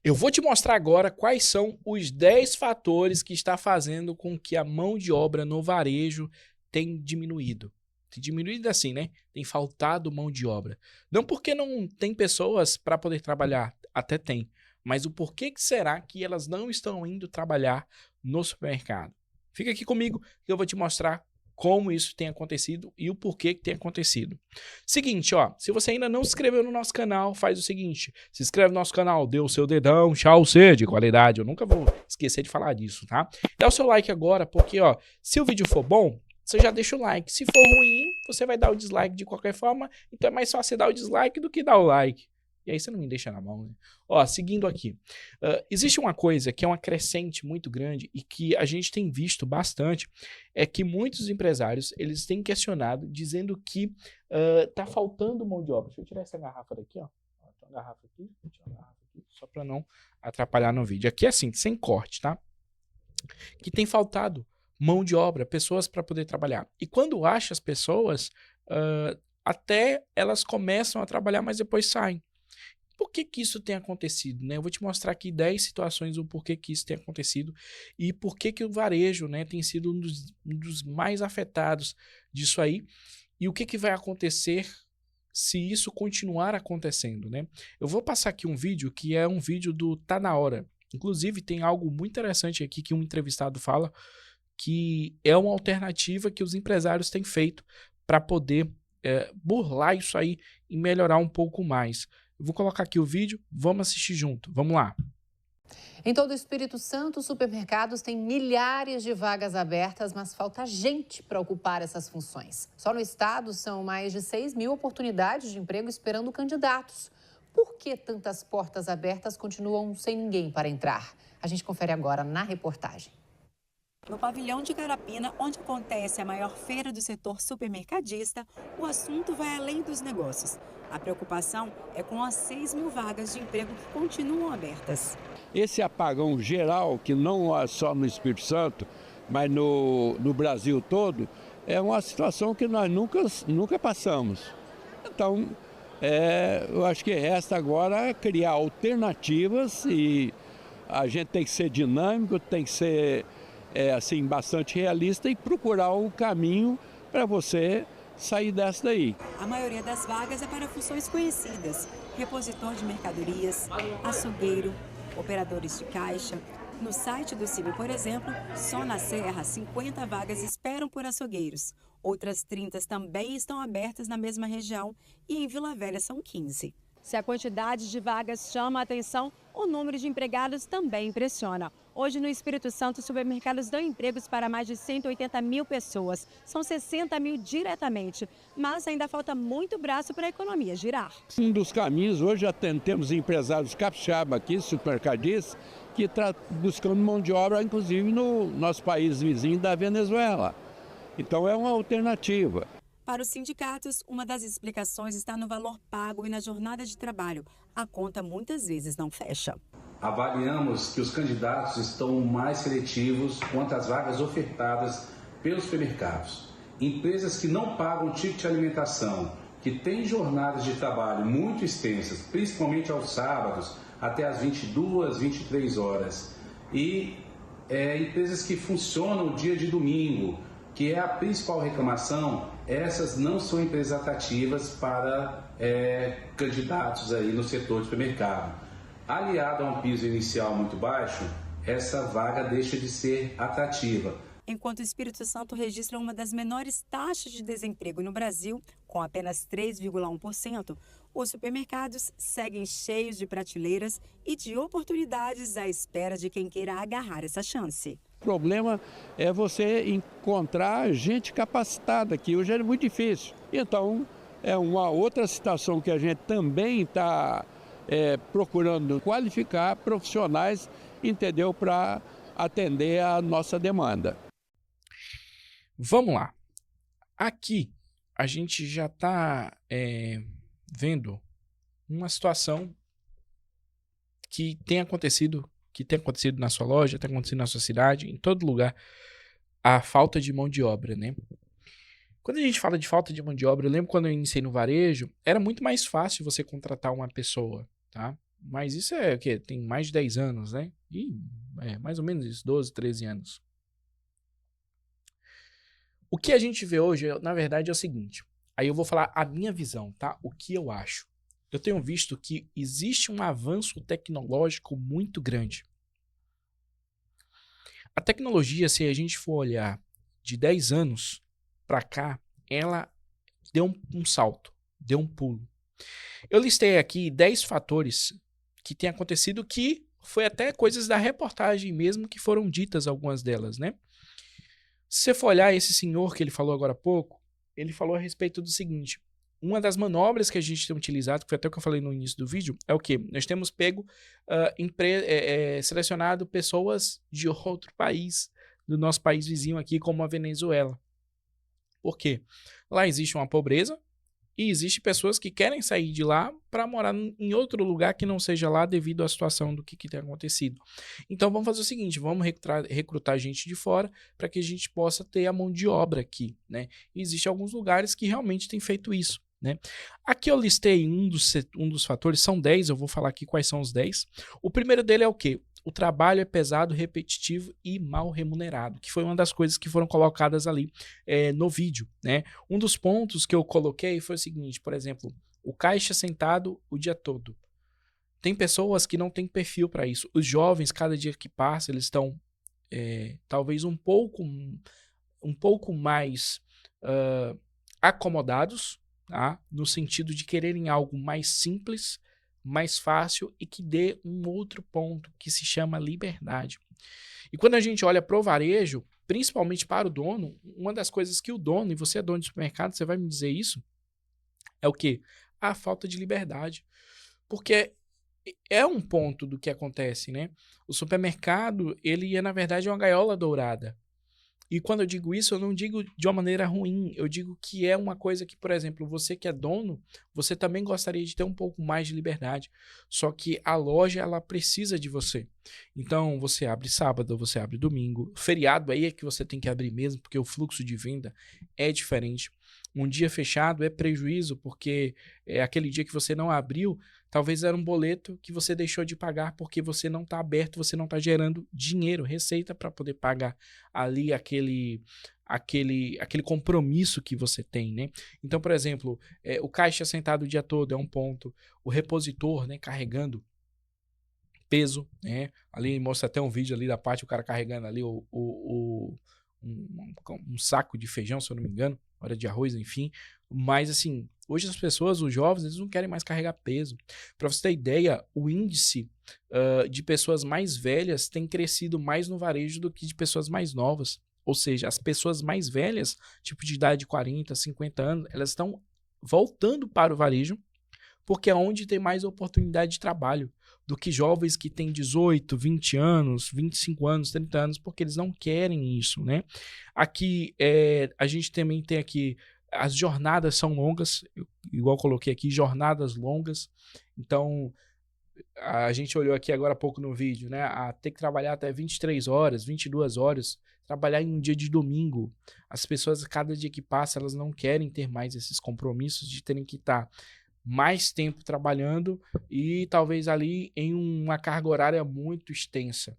Eu vou te mostrar agora quais são os 10 fatores que está fazendo com que a mão de obra no varejo tenha diminuído. Tem diminuído assim, né? Tem faltado mão de obra. Não porque não tem pessoas para poder trabalhar, até tem. Mas o porquê que será que elas não estão indo trabalhar no supermercado? Fica aqui comigo que eu vou te mostrar como isso tem acontecido e o porquê que tem acontecido. Seguinte, ó, se você ainda não se inscreveu no nosso canal, faz o seguinte, se inscreve no nosso canal, dê o seu dedão, tchau, C de qualidade, eu nunca vou esquecer de falar disso, tá? Dá o seu like agora, porque, ó, se o vídeo for bom, você já deixa o like, se for ruim, você vai dar o dislike de qualquer forma, então é mais fácil você dar o dislike do que dar o like. E aí você não me deixa na mão, né? Ó, seguindo aqui. Existe uma coisa que é uma crescente muito grande e que a gente tem visto bastante, é que muitos empresários, eles têm questionado, dizendo que tá faltando mão de obra. Deixa eu tirar essa garrafa daqui, ó. Tem uma garrafa aqui, vou tirar uma garrafa aqui, só para não atrapalhar no vídeo. Aqui é assim, sem corte, tá? Que tem faltado mão de obra, pessoas para poder trabalhar. E quando acha as pessoas, até elas começam a trabalhar, mas depois saem. Por que que isso tem acontecido, né? Eu vou te mostrar aqui 10 situações do porquê que isso tem acontecido e por que que o varejo, né, tem sido um dos mais afetados disso aí e o que que vai acontecer se isso continuar acontecendo, né? Eu vou passar aqui um vídeo que é um vídeo do Tá Na Hora. Inclusive tem algo muito interessante aqui que um entrevistado fala que é uma alternativa que os empresários têm feito para poder burlar isso aí e melhorar um pouco mais. Eu vou colocar aqui o vídeo, vamos assistir junto. Vamos lá. Em todo o Espírito Santo, os supermercados têm milhares de vagas abertas, mas falta gente para ocupar essas funções. Só no estado são mais de 6 mil oportunidades de emprego esperando candidatos. Por que tantas portas abertas continuam sem ninguém para entrar? A gente confere agora na reportagem. No pavilhão de Carapina, onde acontece a maior feira do setor supermercadista, o assunto vai além dos negócios. A preocupação é com as 6 mil vagas de emprego que continuam abertas. Esse apagão geral, que não é só no Espírito Santo, mas no Brasil todo, é uma situação que nós nunca passamos. Então, eu acho que resta agora criar alternativas e a gente tem que ser dinâmico, tem que ser assim, bastante realista e procurar o caminho para você sair dessa daí. A maioria das vagas é para funções conhecidas: repositor de mercadorias, açougueiro, operadores de caixa. No site do CIB, por exemplo, só na Serra, 50 vagas esperam por açougueiros. Outras 30 também estão abertas na mesma região e em Vila Velha são 15. Se a quantidade de vagas chama a atenção, o número de empregados também impressiona. Hoje, no Espírito Santo, os supermercados dão empregos para mais de 180 mil pessoas. São 60 mil diretamente, mas ainda falta muito braço para a economia girar. Um dos caminhos, hoje já temos empresários capixaba aqui, supermercadistas, que estão buscando mão de obra, inclusive no nosso país vizinho da Venezuela. Então é uma alternativa. Para os sindicatos, uma das explicações está no valor pago e na jornada de trabalho. A conta muitas vezes não fecha. Avaliamos que os candidatos estão mais seletivos quanto às vagas ofertadas pelos supermercados. Empresas que não pagam ticket de alimentação, que têm jornadas de trabalho muito extensas, principalmente aos sábados, até às 22, 23 horas. E empresas que funcionam o dia de domingo, que é a principal reclamação, essas não são empresas atrativas para candidatos aí no setor de supermercado. Aliado a um piso inicial muito baixo, essa vaga deixa de ser atrativa. Enquanto o Espírito Santo registra uma das menores taxas de desemprego no Brasil, com apenas 3,1%, os supermercados seguem cheios de prateleiras e de oportunidades à espera de quem queira agarrar essa chance. O problema é você encontrar gente capacitada, que hoje é muito difícil. Então, é uma outra situação que a gente também está procurando qualificar profissionais, entendeu, para atender a nossa demanda. Vamos lá. Aqui a gente já está vendo uma situação que tem acontecido na sua loja, tem acontecido na sua cidade, em todo lugar, a falta de mão de obra, né? Quando a gente fala de falta de mão de obra, eu lembro quando eu iniciei no varejo, era muito mais fácil você contratar uma pessoa, tá? Mas isso é o quê? Tem mais de 10 anos, né? E mais ou menos isso, 12, 13 anos. O que a gente vê hoje, na verdade, é o seguinte. Aí eu vou falar a minha visão, tá? O que eu acho. Eu tenho visto que existe um avanço tecnológico muito grande. A tecnologia, se a gente for olhar de 10 anos para cá, ela deu um salto, deu um pulo. Eu listei aqui 10 fatores que têm acontecido que foi até coisas da reportagem mesmo que foram ditas algumas delas, né? Se você for olhar esse senhor que ele falou agora há pouco, ele falou a respeito do seguinte: uma das manobras que a gente tem utilizado, que foi até o que eu falei no início do vídeo, é o quê? Nós temos pego, selecionado pessoas de outro país, do nosso país vizinho aqui, como a Venezuela. Por quê? Lá existe uma pobreza e existe pessoas que querem sair de lá para morar em outro lugar que não seja lá devido à situação do que tem acontecido. Então vamos fazer o seguinte, vamos recrutar gente de fora para que a gente possa ter a mão de obra aqui, né? E existem alguns lugares que realmente têm feito isso, né? Aqui eu listei um dos fatores, são 10, eu vou falar aqui quais são os 10. O primeiro dele é o quê? O trabalho é pesado, repetitivo e mal remunerado, que foi uma das coisas que foram colocadas ali no vídeo, né? Um dos pontos que eu coloquei foi o seguinte, por exemplo, o caixa sentado o dia todo. Tem pessoas que não têm perfil para isso. Os jovens, cada dia que passa, eles estão talvez um pouco mais acomodados, tá? No sentido de quererem algo mais simples, mais fácil e que dê um outro ponto que se chama liberdade. E quando a gente olha para o varejo, principalmente para o dono, uma das coisas que o dono, e você é dono de supermercado, você vai me dizer isso, é o quê? A falta de liberdade. Porque é um ponto do que acontece, né? O supermercado, ele é na verdade uma gaiola dourada. E quando eu digo isso, eu não digo de uma maneira ruim, eu digo que é uma coisa que, por exemplo, você que é dono, você também gostaria de ter um pouco mais de liberdade, só que a loja, ela precisa de você. Então, você abre sábado, você abre domingo, feriado aí é que você tem que abrir mesmo, porque o fluxo de venda é diferente. Um dia fechado é prejuízo, porque aquele dia que você não abriu, talvez era um boleto que você deixou de pagar porque você não está aberto, você não está gerando dinheiro, receita para poder pagar ali aquele compromisso que você tem, né? Então, por exemplo, o caixa sentado o dia todo é um ponto, o repositor, né, carregando peso, né? Ali mostra até um vídeo ali da parte, o cara carregando ali um saco de feijão, se eu não me engano, hora de arroz, enfim. Mas assim, hoje as pessoas, os jovens, eles não querem mais carregar peso. Para você ter ideia, o índice de pessoas mais velhas tem crescido mais no varejo do que de pessoas mais novas. Ou seja, as pessoas mais velhas, tipo de idade de 40, 50 anos, elas estão voltando para o varejo porque é onde tem mais oportunidade de trabalho do que jovens que têm 18, 20 anos, 25 anos, 30 anos, porque eles não querem isso, né? Aqui, a gente também tem aqui, as jornadas são longas, igual coloquei aqui, jornadas longas. Então, a gente olhou aqui agora há pouco no vídeo, né? A ter que trabalhar até 23 horas, 22 horas, trabalhar em um dia de domingo. As pessoas, cada dia que passa, elas não querem ter mais esses compromissos de terem que estar mais tempo trabalhando e talvez ali em uma carga horária muito extensa.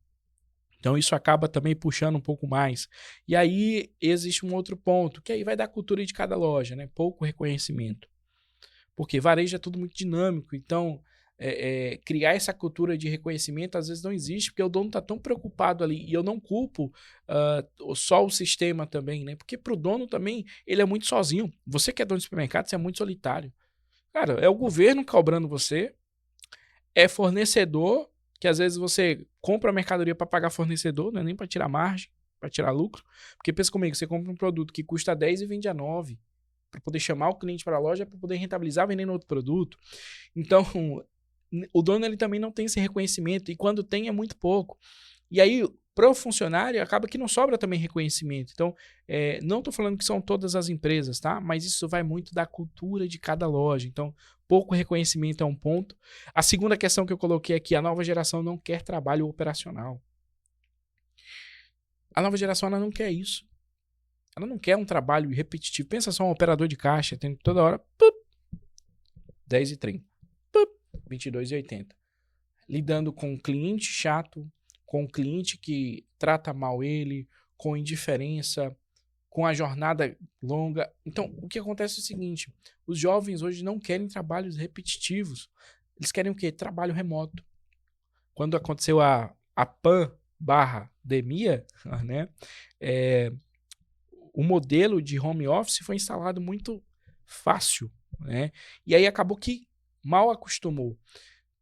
Então isso acaba também puxando um pouco mais. E aí existe um outro ponto, que aí vai da cultura de cada loja, né? Pouco reconhecimento. Porque varejo é tudo muito dinâmico, então criar essa cultura de reconhecimento às vezes não existe, porque o dono está tão preocupado ali, e eu não culpo só o sistema também, né? Porque para o dono também, ele é muito sozinho. Você que é dono de supermercado, você é muito solitário. Cara, é o governo cobrando você, é fornecedor, que às vezes você compra a mercadoria para pagar fornecedor, não é nem para tirar margem, para tirar lucro. Porque pensa comigo, você compra um produto que custa 10 e vende a 9, para poder chamar o cliente para a loja, para poder rentabilizar vendendo outro produto. Então, o dono ele também não tem esse reconhecimento, e quando tem é muito pouco. E aí, para o funcionário, acaba que não sobra também reconhecimento. Então, não estou falando que são todas as empresas, tá? Mas isso vai muito da cultura de cada loja. Então, pouco reconhecimento é um ponto. A segunda questão que eu coloquei aqui, a nova geração não quer trabalho operacional. A nova geração ela não quer isso. Ela não quer um trabalho repetitivo. Pensa só um operador de caixa, tendo toda hora 10h30, 22h80. lidando com um cliente chato, com um cliente que trata mal ele, com indiferença, com a jornada longa. Então, o que acontece é o seguinte, os jovens hoje não querem trabalhos repetitivos, eles querem o quê? Trabalho remoto. Quando aconteceu a pandemia, né, o modelo de home office foi instalado muito fácil, né, e aí acabou que mal acostumou.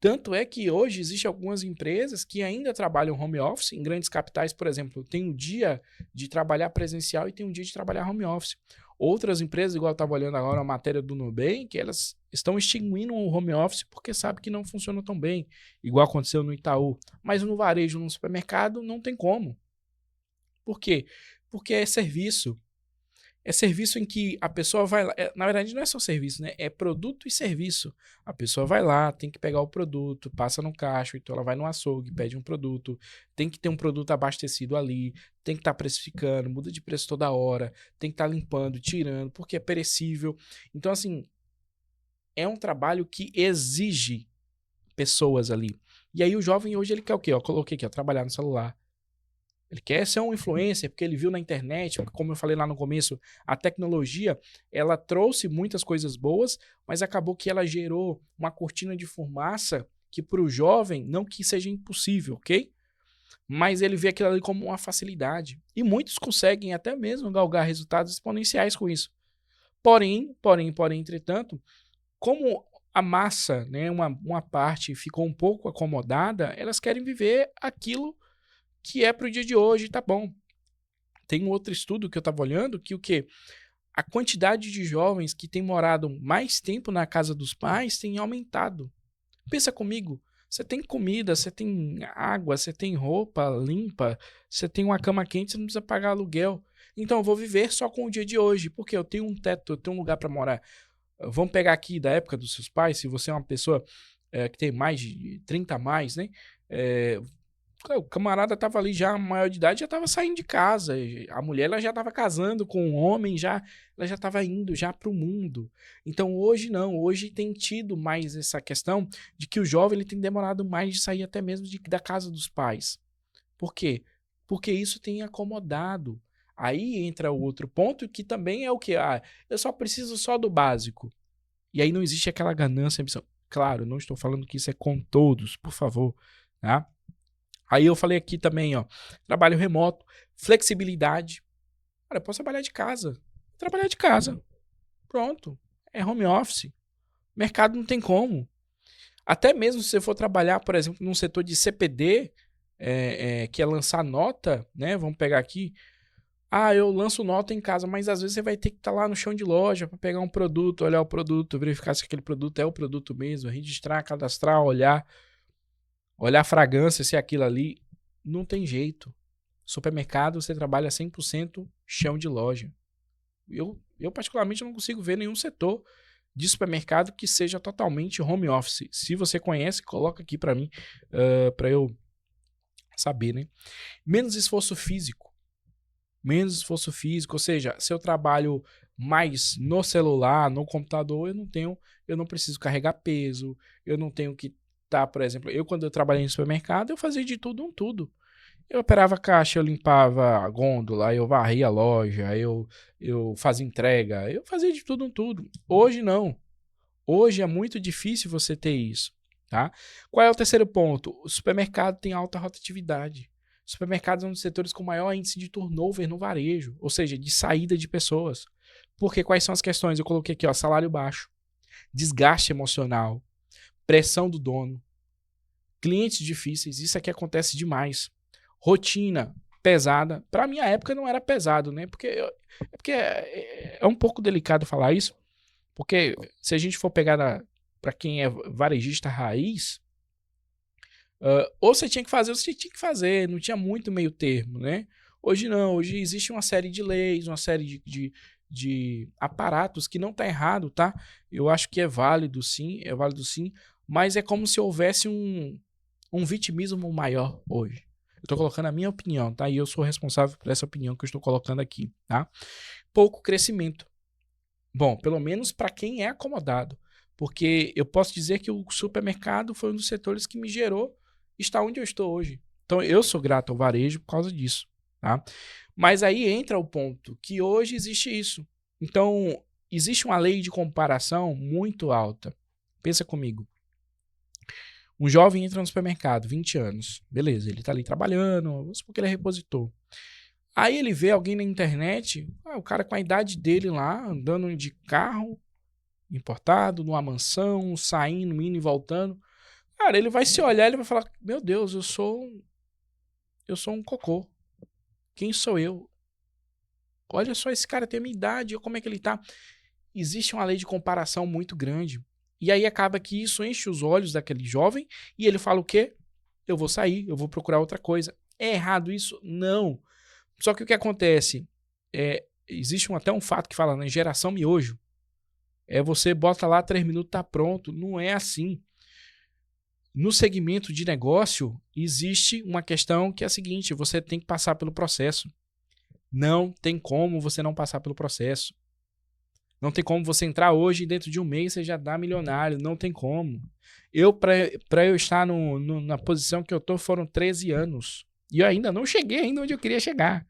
Tanto é que hoje existem algumas empresas que ainda trabalham home office. Em grandes capitais, por exemplo, tem um dia de trabalhar presencial e tem um dia de trabalhar home office. Outras empresas, igual eu estava olhando agora a matéria do Nubank, elas estão extinguindo o home office porque sabem que não funciona tão bem, igual aconteceu no Itaú. Mas no varejo, no supermercado, não tem como. Por quê? Porque é serviço. É serviço em que a pessoa vai lá. Na verdade, não é só serviço, né? É produto e serviço. A pessoa vai lá, tem que pegar o produto, passa no caixa, então ela vai no açougue, pede um produto, tem que ter um produto abastecido ali, tem que estar precificando, muda de preço toda hora, tem que estar limpando, tirando, porque é perecível. Então, assim, é um trabalho que exige pessoas ali. E aí o jovem hoje, ele quer o quê? Eu coloquei aqui, ó, trabalhar no celular. Ele quer ser um influencer porque ele viu na internet, porque, como eu falei lá no começo, a tecnologia, ela trouxe muitas coisas boas, mas acabou que ela gerou uma cortina de fumaça que para o jovem não que seja impossível, ok? Mas ele vê aquilo ali como uma facilidade. E muitos conseguem até mesmo galgar resultados exponenciais com isso. Porém, entretanto, como a massa, né, uma parte ficou um pouco acomodada, elas querem viver aquilo que é para o dia de hoje, tá bom. Tem um outro estudo que eu estava olhando, que o quê? A quantidade de jovens que têm morado mais tempo na casa dos pais tem aumentado. Pensa comigo, você tem comida, você tem água, você tem roupa limpa, você tem uma cama quente, você não precisa pagar aluguel. Então eu vou viver só com o dia de hoje, porque eu tenho um teto, eu tenho um lugar para morar. Vamos pegar aqui da época dos seus pais, se você é uma pessoa que tem mais de 30 a mais, né? O camarada tava ali já maior de idade, já tava saindo de casa. A mulher ela já tava casando com o homem, ela já tava indo já pro mundo. Então hoje não, hoje tem tido mais essa questão de que o jovem ele tem demorado mais de sair até mesmo da casa dos pais. Por quê? Porque isso tem acomodado. Aí entra o outro ponto que também é o que? Eu só preciso só do básico. E aí não existe aquela ganância, ambição. Claro, não estou falando que isso é com todos, por favor, tá? Aí eu falei aqui também, ó, trabalho remoto, flexibilidade. Cara, eu posso trabalhar de casa. Trabalhar de casa. Pronto. É home office. Mercado não tem como. Até mesmo se você for trabalhar, por exemplo, num setor de CPD, que é lançar nota, né? Vamos pegar aqui. Eu lanço nota em casa, mas às vezes você vai ter que estar lá no chão de loja para pegar um produto, olhar o produto, verificar se aquele produto é o produto mesmo, registrar, cadastrar, olhar a fragrância, se é aquilo ali. Não tem jeito. Supermercado, você trabalha 100% chão de loja. Eu particularmente não consigo ver nenhum setor de supermercado que seja totalmente home office. Se você conhece, coloca aqui para mim, para eu saber, né? Menos esforço físico. Ou seja, se eu trabalho mais no celular, no computador, eu não preciso carregar peso, eu não tenho que por exemplo, quando eu trabalhei no supermercado, eu fazia de tudo um tudo. Eu operava caixa, eu limpava a gôndola, eu varria a loja, eu fazia entrega, eu fazia de tudo um tudo. Hoje não. Hoje é muito difícil você ter isso, tá? Qual é o terceiro ponto? O supermercado tem alta rotatividade. Supermercados são um dos setores com maior índice de turnover no varejo, ou seja, de saída de pessoas. Porque quais são as questões? Eu coloquei aqui, ó, salário baixo, desgaste emocional, pressão do dono, clientes difíceis, isso aqui acontece demais. Rotina pesada. Para minha época não era pesado, né? Porque é um pouco delicado falar isso, porque se a gente for pegar para quem é varejista raiz, ou você tinha que fazer ou você tinha que fazer, não tinha muito meio termo, né? Hoje não, hoje existe uma série de leis, uma série de aparatos que não tá errado, tá? Eu acho que é válido sim, mas é como se houvesse um vitimismo maior hoje. Eu tô colocando a minha opinião, tá? E eu sou responsável por essa opinião que eu estou colocando aqui, tá? Pouco crescimento. Bom, pelo menos para quem é acomodado. Porque eu posso dizer que o supermercado foi um dos setores que me gerou estar onde eu estou hoje. Então, eu sou grato ao varejo por causa disso, tá? Mas aí entra o ponto que hoje existe isso. Então, existe uma lei de comparação muito alta. Pensa comigo. Um jovem entra no supermercado, 20 anos. Beleza, ele tá ali trabalhando, vamos supor que ele é repositor. Aí ele vê alguém na internet, o cara com a idade dele lá, andando de carro importado, numa mansão, saindo, indo e voltando. Cara, ele vai se olhar e ele vai falar, meu Deus, eu sou um cocô. Quem sou eu? Olha só, esse cara tem a minha idade, olha como é que ele tá. Existe uma lei de comparação muito grande. E aí acaba que isso enche os olhos daquele jovem e ele fala o quê? Eu vou sair, eu vou procurar outra coisa. É errado isso? Não. Só que o que acontece? Existe até um fato que fala, né? Geração miojo. Você bota lá 3 minutos, tá pronto. Não é assim. No segmento de negócio, existe uma questão que é a seguinte, você tem que passar pelo processo. Não tem como você não passar pelo processo. Não tem como você entrar hoje e dentro de um mês você já dá milionário. Não tem como. Para eu estar na posição que eu tô, foram 13 anos. E eu ainda não cheguei ainda onde eu queria chegar.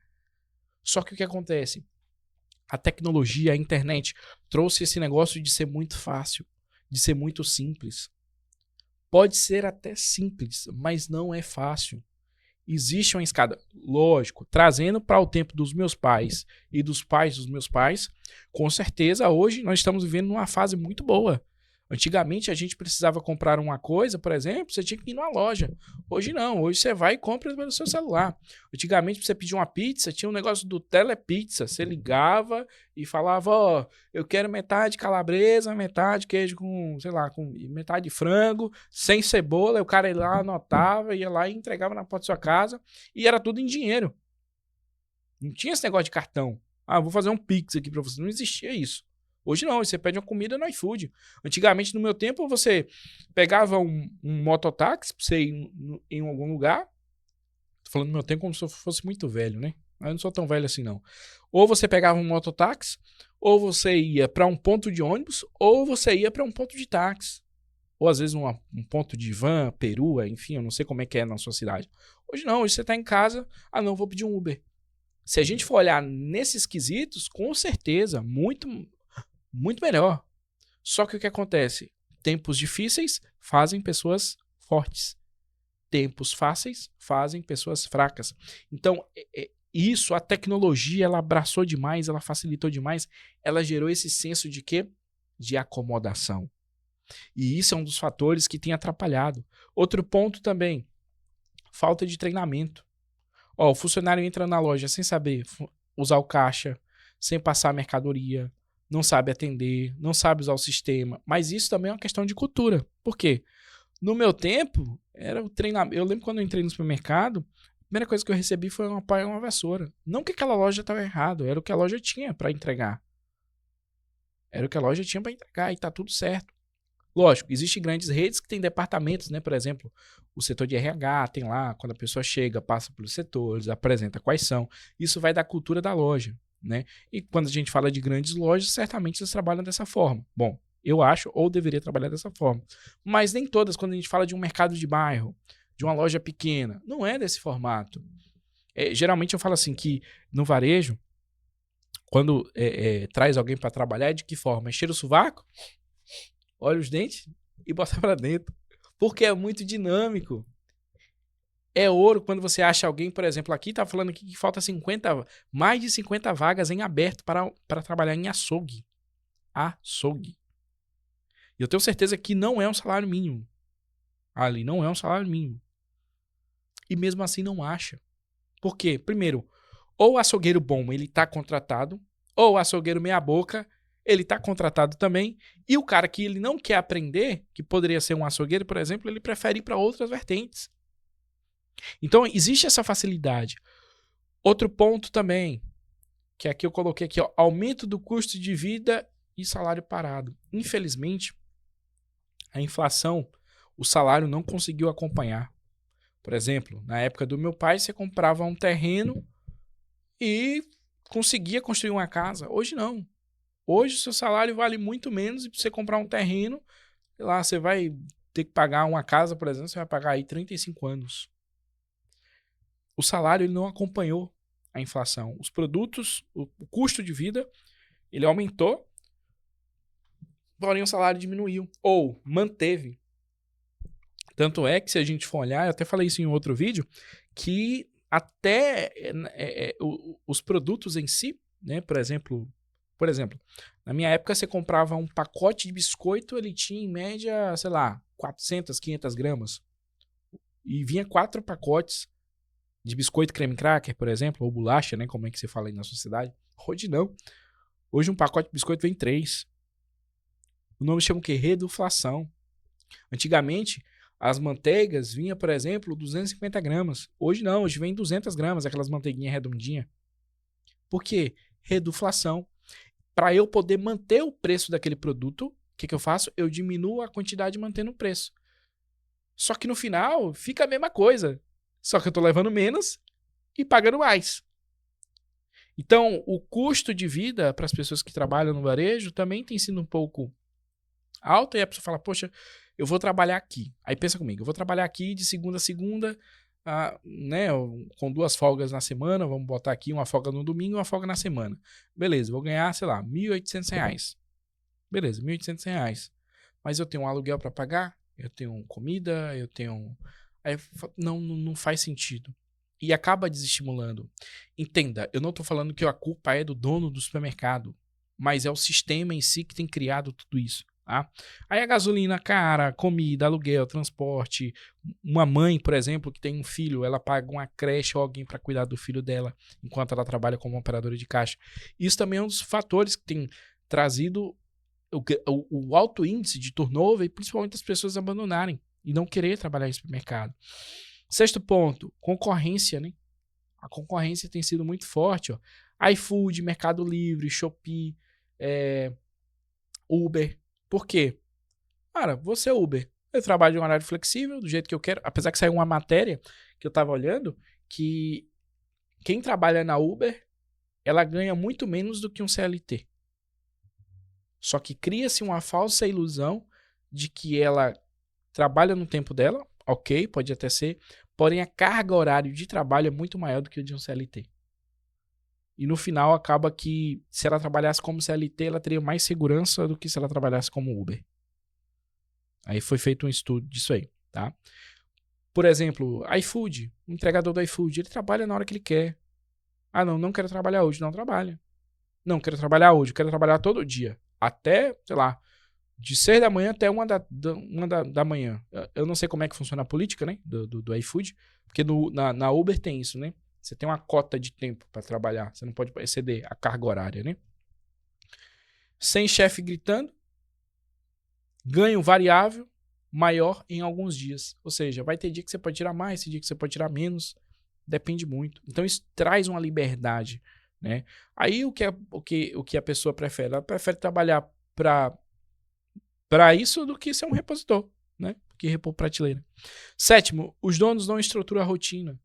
Só que o que acontece? A tecnologia, a internet, trouxe esse negócio de ser muito fácil, de ser muito simples. Pode ser até simples, mas não é fácil. Existe uma escada, lógico, trazendo para o tempo dos meus pais e dos pais dos meus pais, com certeza hoje nós estamos vivendo numa fase muito boa. Antigamente a gente precisava comprar uma coisa, por exemplo, você tinha que ir numa loja. Hoje não, hoje você vai e compra pelo seu celular. Antigamente, para você pedir uma pizza, tinha um negócio do Telepizza. Você ligava e falava, ó, eu quero metade calabresa, metade queijo com, sei lá, com metade de frango, sem cebola. O cara ia lá, anotava, ia lá e entregava na porta da sua casa. E era tudo em dinheiro. Não tinha esse negócio de cartão. Ah, vou fazer um Pix aqui para você. Não existia isso. Hoje não, você pede uma comida no iFood. Antigamente, no meu tempo, você pegava um mototáxi pra você ir em algum lugar. Tô falando do meu tempo como se eu fosse muito velho, né? Mas eu não sou tão velho assim, não. Ou você pegava um mototáxi, ou você ia para um ponto de ônibus, ou você ia para um ponto de táxi. Ou às vezes um ponto de van, perua, enfim, eu não sei como é que é na sua cidade. Hoje não, hoje você tá em casa, não, vou pedir um Uber. Se a gente for olhar nesses quesitos, com certeza, muito melhor. Só que o que acontece? Tempos difíceis fazem pessoas fortes. Tempos fáceis fazem pessoas fracas. Então, isso, a tecnologia, ela abraçou demais, ela facilitou demais, ela gerou esse senso de quê? De acomodação. E isso é um dos fatores que tem atrapalhado. Outro ponto também, falta de treinamento. O funcionário entra na loja sem saber usar o caixa, sem passar a mercadoria, não sabe atender, não sabe usar o sistema. Mas isso também é uma questão de cultura. Por quê? No meu tempo, era o treinamento. Eu lembro quando eu entrei no supermercado, a primeira coisa que eu recebi foi uma pá e uma vassoura. Não que aquela loja estava errado, era o que a loja tinha para entregar. Era o que a loja tinha para entregar e tá tudo certo. Lógico, existem grandes redes que têm departamentos, né? Por exemplo, o setor de RH tem lá, quando a pessoa chega, passa pelos setores, apresenta quais são. Isso vai da cultura da loja. Né? E quando a gente fala de grandes lojas, certamente eles trabalham dessa forma. Bom, eu acho, ou deveria trabalhar dessa forma. Mas nem todas, quando a gente fala de um mercado de bairro, de uma loja pequena, não é desse formato. Geralmente eu falo assim que no varejo, quando traz alguém para trabalhar, é de que forma? Encher o sovaco, olha os dentes e bota para dentro. Porque é muito dinâmico. É ouro quando você acha alguém, por exemplo, aqui tá falando aqui que falta mais de 50 vagas em aberto para trabalhar em açougue. Açougue. E eu tenho certeza que não é um salário mínimo. Ali não é um salário mínimo. E mesmo assim não acha. Por quê? Primeiro, ou o açougueiro bom, ele tá contratado, ou o açougueiro meia boca, ele tá contratado também, e o cara que ele não quer aprender, que poderia ser um açougueiro, por exemplo, ele prefere ir para outras vertentes. Então, existe essa facilidade. Outro ponto também, que aqui eu coloquei aqui, aumento do custo de vida e salário parado. Infelizmente, a inflação, o salário não conseguiu acompanhar. Por exemplo, na época do meu pai, você comprava um terreno e conseguia construir uma casa. Hoje não. Hoje o seu salário vale muito menos e para você comprar um terreno, lá você vai ter que pagar uma casa, por exemplo, você vai pagar aí 35 anos. O salário ele não acompanhou a inflação. Os produtos, o custo de vida, ele aumentou, porém o salário diminuiu ou manteve. Tanto é que se a gente for olhar, eu até falei isso em outro vídeo, que até os produtos em si, né, por exemplo, na minha época você comprava um pacote de biscoito, ele tinha em média, sei lá, 400, 500 gramas. E vinha 4 pacotes de biscoito creme cracker, por exemplo, ou bolacha, né, como é que você fala aí na sociedade. Hoje não. Hoje um pacote de biscoito vem 3. O nome chama o quê? Reduflação. Antigamente, as manteigas vinha, por exemplo, 250 gramas. Hoje não, hoje vem 200 gramas, aquelas manteiguinhas redondinhas. Por quê? Reduflação. Para eu poder manter o preço daquele produto, o que eu faço? Eu diminuo a quantidade mantendo o preço. Só que no final, fica a mesma coisa. Só que eu estou levando menos e pagando mais. Então, o custo de vida para as pessoas que trabalham no varejo também tem sido um pouco alto. E a pessoa fala, poxa, eu vou trabalhar aqui. Aí pensa comigo, eu vou trabalhar aqui de segunda a segunda, né, com 2 folgas na semana. Vamos botar aqui uma folga no domingo e uma folga na semana. Beleza, vou ganhar, sei lá, R$1.800. Beleza, R$1.800. Mas eu tenho um aluguel para pagar, eu tenho comida, eu tenho... Aí, não faz sentido. E acaba desestimulando. Entenda, eu não estou falando que a culpa é do dono do supermercado, mas é o sistema em si que tem criado tudo isso. Tá? Aí a gasolina cara, comida, aluguel, transporte. Uma mãe, por exemplo, que tem um filho, ela paga uma creche ou alguém para cuidar do filho dela enquanto ela trabalha como operadora de caixa. Isso também é um dos fatores que tem trazido o alto índice de turnover e principalmente as pessoas abandonarem e não querer trabalhar em supermercado. 6º ponto, concorrência, né? A concorrência tem sido muito forte, ó. iFood, Mercado Livre, Shopee, Uber. Por quê? Cara, você é Uber. Eu trabalho em um horário flexível, do jeito que eu quero. Apesar que saiu uma matéria que eu tava olhando, que quem trabalha na Uber, ela ganha muito menos do que um CLT. Só que cria-se uma falsa ilusão de que ela trabalha no tempo dela, ok, pode até ser, porém a carga horária de trabalho é muito maior do que o de um CLT. E no final acaba que se ela trabalhasse como CLT, ela teria mais segurança do que se ela trabalhasse como Uber. Aí foi feito um estudo disso aí, tá? Por exemplo, iFood, o entregador do iFood, ele trabalha na hora que ele quer. Ah, não quero trabalhar hoje, não trabalha. Não, quero trabalhar hoje, quero trabalhar todo dia. Até, sei lá, de 6 da manhã até 1 da manhã. Eu não sei como é que funciona a política, né, do iFood, porque na Uber tem isso, né? Você tem uma cota de tempo para trabalhar, você não pode exceder a carga horária, né? Sem chefe gritando, ganho variável maior em alguns dias. Ou seja, vai ter dia que você pode tirar mais, tem dia que você pode tirar menos, depende muito. Então isso traz uma liberdade, né? Aí o que a pessoa prefere? Ela prefere trabalhar para isso do que ser um repositor, né? Que repor prateleira. 7º, os donos não estruturam a rotina.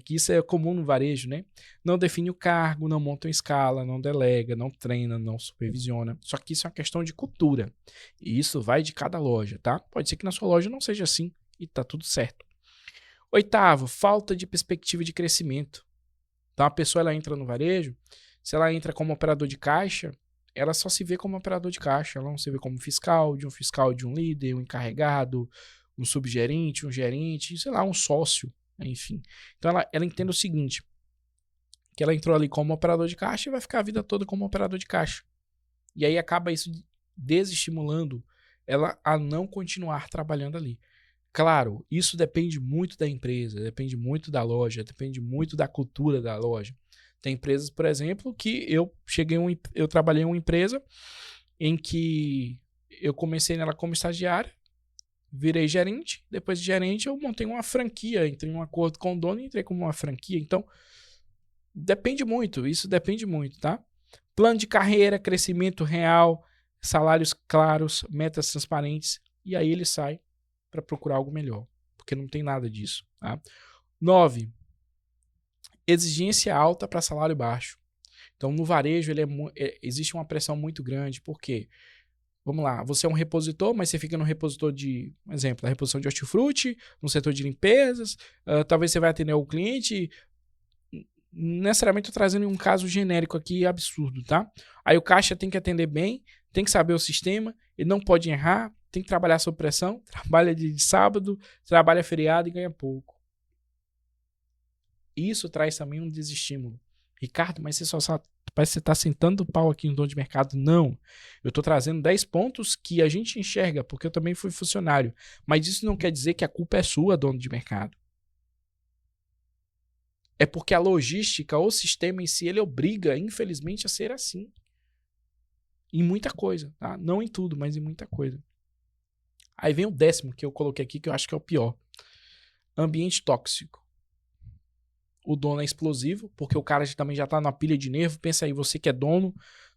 Que isso é comum no varejo, né? Não define o cargo, não monta uma escala, não delega, não treina, não supervisiona. Só que isso é uma questão de cultura. E isso vai de cada loja, tá? Pode ser que na sua loja não seja assim e tá tudo certo. 8º, falta de perspectiva de crescimento. Então a pessoa ela entra no varejo, se ela entra como operador de caixa, ela só se vê como operador de caixa, ela não se vê como fiscal, de um líder, um encarregado, um subgerente, um gerente, sei lá, um sócio, enfim. Então ela entende o seguinte, que ela entrou ali como operador de caixa e vai ficar a vida toda como operador de caixa. E aí acaba isso desestimulando ela a não continuar trabalhando ali. Claro, isso depende muito da empresa, depende muito da loja, depende muito da cultura da loja. Tem empresas, por exemplo, que eu trabalhei em uma empresa em que eu comecei nela como estagiário, virei gerente, depois de gerente eu montei uma franquia, entrei em um acordo com o dono e entrei como uma franquia. Então, depende muito, isso depende muito, tá? Plano de carreira, crescimento real, salários claros, metas transparentes, e aí ele sai para procurar algo melhor, porque não tem nada disso, tá? 9, exigência alta para salário baixo. Então, no varejo, existe uma pressão muito grande, porque vamos lá, você é um repositor, mas você fica no repositor de, um exemplo, a reposição de hortifruti, no setor de limpezas, talvez você vai atender o cliente. Necessariamente eu tô trazendo um caso genérico aqui absurdo, tá? Aí o caixa tem que atender bem, tem que saber o sistema, ele não pode errar, tem que trabalhar sob pressão, trabalha de sábado, trabalha feriado e ganha pouco. Isso traz também um desestímulo. Ricardo, mas parece que você está sentando o pau aqui no dono de mercado. Não. Eu estou trazendo 10 pontos que a gente enxerga, porque eu também fui funcionário. Mas isso não quer dizer que a culpa é sua, dono de mercado. É porque a logística, o sistema em si, ele obriga, infelizmente, a ser assim. Em muita coisa, tá? Não em tudo, mas em muita coisa. Aí vem o 10º que eu coloquei aqui, que eu acho que é o pior. Ambiente tóxico. O dono é explosivo, porque o cara também já tá numa pilha de nervo. Pensa aí, você que é dono,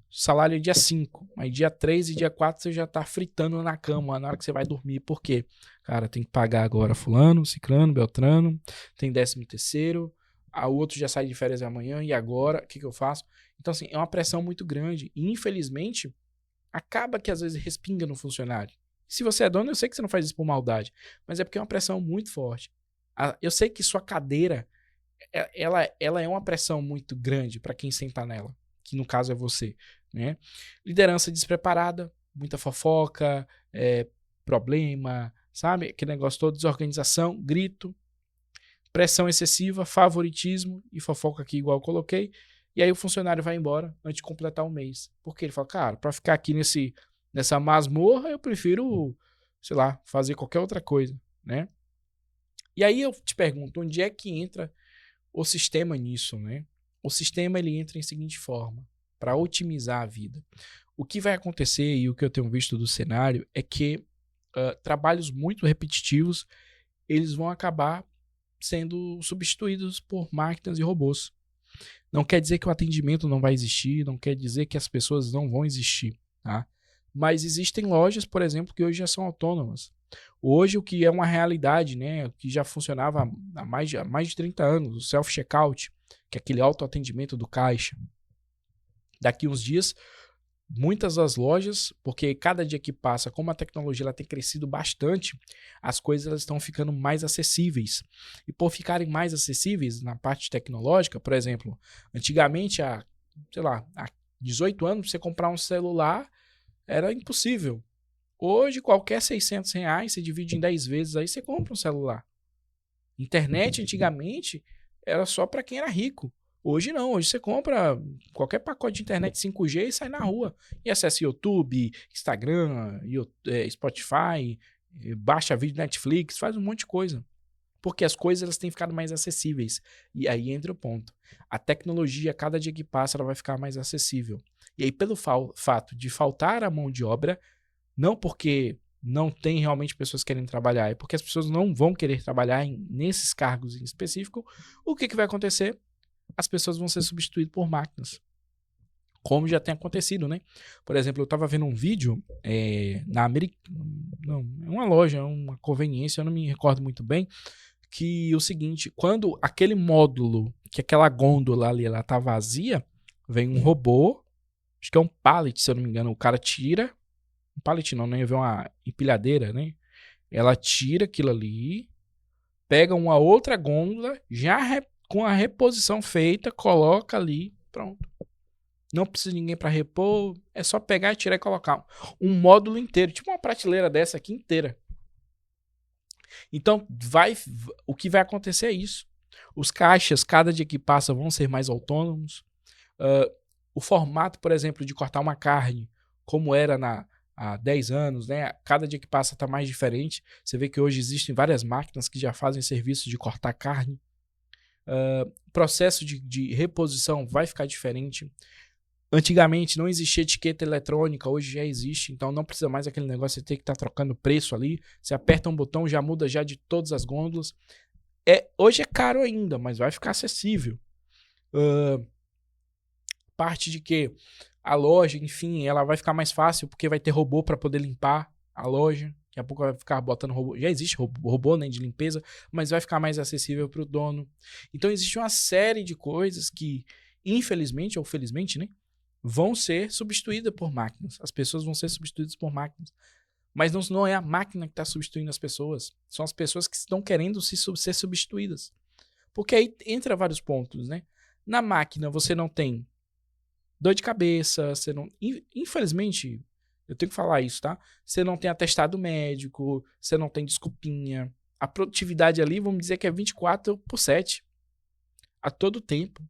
salário é dia 5. Aí dia 3 e dia 4 você já tá fritando na cama na hora que você vai dormir. Por quê? Cara, tem que pagar agora fulano, ciclano, beltrano, tem 13º, o outro já sai de férias amanhã, e agora, o que eu faço? Então, assim, é uma pressão muito grande. E, infelizmente, acaba que às vezes respinga no funcionário. Se você é dono, eu sei que você não faz isso por maldade, mas é porque é uma pressão muito forte. Eu sei que sua cadeira, ela é uma pressão muito grande para quem sentar nela, que no caso é você, né? Liderança despreparada, muita fofoca, problema, sabe? Aquele negócio todo, desorganização, grito, pressão excessiva, favoritismo e fofoca aqui igual eu coloquei. E aí o funcionário vai embora antes de completar o mês. Porque ele fala, cara, para ficar aqui nessa masmorra, eu prefiro, sei lá, fazer qualquer outra coisa, né? E aí eu te pergunto, onde é que entra o sistema nisso, né? O sistema, ele entra em seguinte forma, para otimizar a vida. O que vai acontecer, e o que eu tenho visto do cenário, é que trabalhos muito repetitivos, eles vão acabar sendo substituídos por máquinas e robôs. Não quer dizer que o atendimento não vai existir, não quer dizer que as pessoas não vão existir, tá? Mas existem lojas, por exemplo, que hoje já são autônomas. Hoje, o que é uma realidade, né, o que já funcionava há mais de 30 anos, o self-checkout, que é aquele autoatendimento do caixa. Daqui uns dias, muitas das lojas, porque cada dia que passa, como a tecnologia ela tem crescido bastante, as coisas elas estão ficando mais acessíveis. E por ficarem mais acessíveis na parte tecnológica, por exemplo, antigamente, há 18 anos, você comprar um celular era impossível. Hoje, qualquer R$600, você divide em 10 vezes, aí você compra um celular. Internet, antigamente, era só para quem era rico. Hoje não, hoje você compra qualquer pacote de internet 5G e sai na rua. E acessa YouTube, Instagram, Spotify, baixa vídeo Netflix, faz um monte de coisa. Porque as coisas elas têm ficado mais acessíveis. E aí entra o ponto. A tecnologia, cada dia que passa, ela vai ficar mais acessível. E aí, pelo fato de faltar a mão de obra, não porque não tem realmente pessoas querendo trabalhar, é porque as pessoas não vão querer trabalhar nesses cargos em específico, o que vai acontecer? As pessoas vão ser substituídas por máquinas. Como já tem acontecido, né? Por exemplo, eu estava vendo um vídeo na América... Não, é uma loja, uma conveniência, eu não me recordo muito bem, que o seguinte, quando aquele módulo, que aquela gôndola ali, ela tá vazia, vem um robô, acho que é um pallet, se eu não me engano, o cara tira, um pallet não, né? Vem uma empilhadeira, né? Ela tira aquilo ali, pega uma outra gôndola, com a reposição feita, coloca ali, pronto. Não precisa de ninguém para repor, é só pegar, tirar e colocar um módulo inteiro, tipo uma prateleira dessa aqui inteira. Então, o que vai acontecer é isso. Os caixas, cada dia que passa, vão ser mais autônomos. O formato, por exemplo, de cortar uma carne, como era há 10 anos, né? Cada dia que passa está mais diferente. Você vê que hoje existem várias máquinas que já fazem serviço de cortar carne. Processo de reposição vai ficar diferente. Antigamente não existia etiqueta eletrônica, hoje já existe, então não precisa mais aquele negócio de ter que estar trocando preço ali. Você aperta um botão, já muda já de todas as gôndolas. Hoje é caro ainda, mas vai ficar acessível. Parte de que a loja, enfim, ela vai ficar mais fácil porque vai ter robô para poder limpar a loja. Daqui a pouco vai ficar botando robô. Já existe robô, né, de limpeza, mas vai ficar mais acessível para o dono. Então existe uma série de coisas que, infelizmente ou felizmente, né, vão ser substituídas por máquinas. As pessoas vão ser substituídas por máquinas. Mas não é a máquina que está substituindo as pessoas. São as pessoas que estão querendo ser substituídas. Porque aí entra vários pontos, né? Na máquina você não tem dor de cabeça, você não... Infelizmente, eu tenho que falar isso, tá? Você não tem atestado médico, você não tem desculpinha. A produtividade ali, vamos dizer que é 24/7. A todo tempo.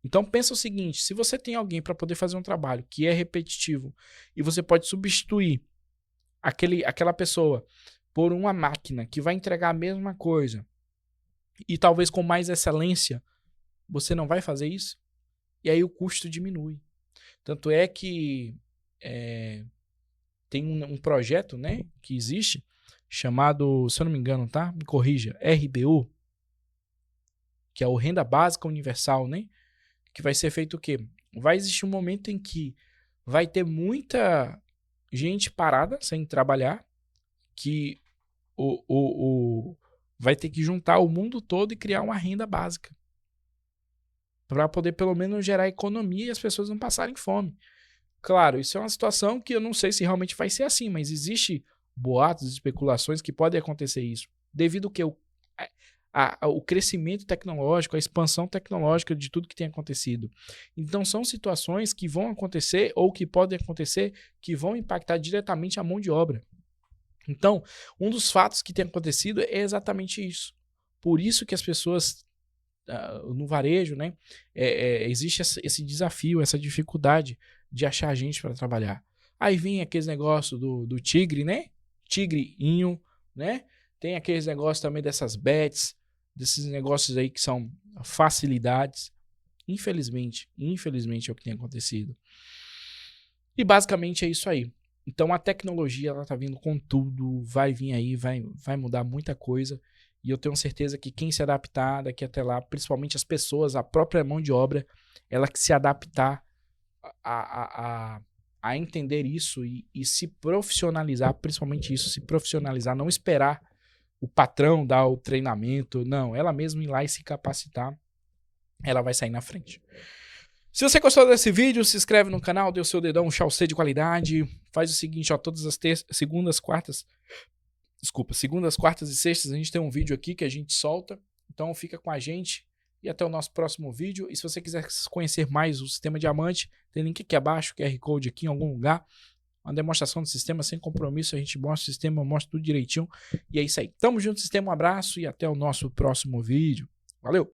Então pensa o seguinte, se você tem alguém para poder fazer um trabalho que é repetitivo e você pode substituir aquela pessoa por uma máquina que vai entregar a mesma coisa e talvez com mais excelência, você não vai fazer isso? E aí o custo diminui. Tanto é que tem um projeto, né, que existe chamado, se eu não me engano, tá? Me corrija, RBU, que é o Renda Básica Universal, né? Que vai ser feito o quê? Vai existir um momento em que vai ter muita gente parada sem trabalhar, que vai ter que juntar o mundo todo e criar uma renda básica para poder pelo menos gerar economia e as pessoas não passarem fome. Claro, isso é uma situação que eu não sei se realmente vai ser assim, mas existe boatos, especulações que podem acontecer isso, devido ao que o crescimento tecnológico, a expansão tecnológica de tudo que tem acontecido. Então são situações que vão acontecer ou que podem acontecer que vão impactar diretamente a mão de obra. Então, um dos fatos que tem acontecido é exatamente isso. Por isso que as pessoas no varejo, né, existe esse desafio, essa dificuldade de achar gente para trabalhar. Aí vem aqueles negócios do tigre, né? Tigrinho, né? Tem aqueles negócios também dessas bets, desses negócios aí que são facilidades. Infelizmente é o que tem acontecido. E basicamente é isso aí. Então a tecnologia, ela tá vindo com tudo, vai vir aí, vai mudar muita coisa. E eu tenho certeza que quem se adaptar daqui até lá, principalmente as pessoas, a própria mão de obra, ela que se adaptar a entender isso e se profissionalizar, principalmente isso, se profissionalizar, não esperar o patrão dar o treinamento, não, ela mesma ir lá e se capacitar, ela vai sair na frente. Se você gostou desse vídeo, se inscreve no canal, dê o seu dedão, um chaucê de qualidade, faz o seguinte, ó, todas as segundas, quartas e sextas, a gente tem um vídeo aqui que a gente solta, então fica com a gente e até o nosso próximo vídeo. E se você quiser conhecer mais o Sistema Diamante, tem link aqui abaixo, QR Code aqui em algum lugar, uma demonstração do sistema sem compromisso, a gente mostra o sistema, mostra tudo direitinho, e é isso aí. Tamo junto, sistema, um abraço e até o nosso próximo vídeo. Valeu!